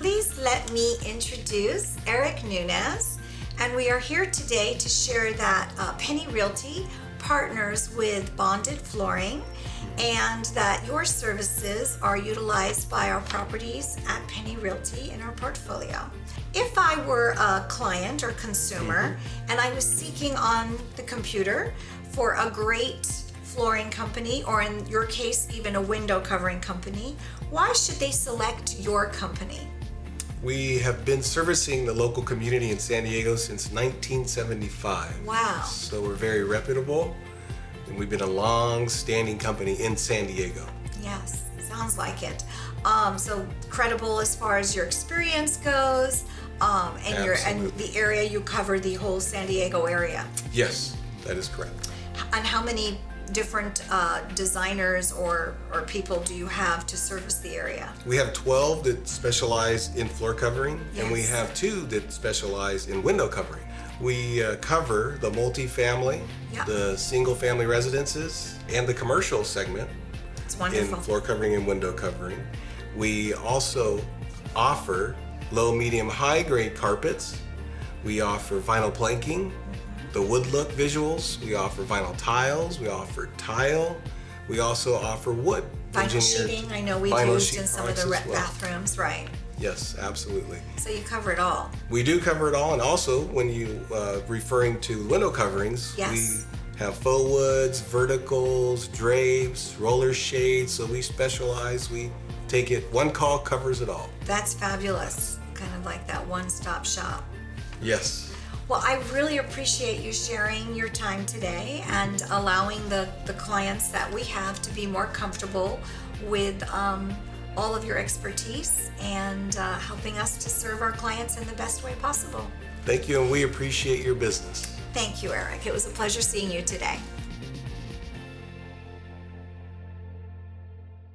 Please let me introduce Eric Nunez, and we are here today to share that Penny Realty partners with Bonded Flooring and that your services are utilized by our properties at Penny Realty in our portfolio. If I were a client or consumer and I was seeking on the computer for a great flooring company, or in your case, even a window covering company, why should they select your company? We have been servicing the local community in San Diego since 1975. Wow. So we're very reputable, and we've been a long-standing company in San Diego. Yes, sounds like it. So credible as far as your experience goes, and the area you cover, the whole San Diego area. Yes, that is correct. And how many different designers or people do you have to service the area? We have 12 that specialize in floor covering, Yes. and we have 2 that specialize in window covering. We cover the multifamily, Yeah. the single-family residences, and the commercial segment It's in wonderful. floor covering and window covering. We also offer low, medium, high-grade carpets. We offer vinyl planking, the wood look visuals. We offer vinyl tiles. We offer tile. We also offer wood. Vinyl engineered sheeting, I know we've vinyl used sheet in some of the products as well. bathrooms, right? Yes, absolutely. So you cover it all. We do cover it all, and also when you referring to window coverings, Yes. we have faux woods, verticals, drapes, roller shades. So we specialize. We take it. One call covers it all. That's fabulous. Kind of like that one-stop shop. Yes. Well, I really appreciate you sharing your time today and allowing the clients that we have to be more comfortable with all of your expertise and helping us to serve our clients in the best way possible. Thank you, and we appreciate your business. Thank you, Eric. It was a pleasure seeing you today.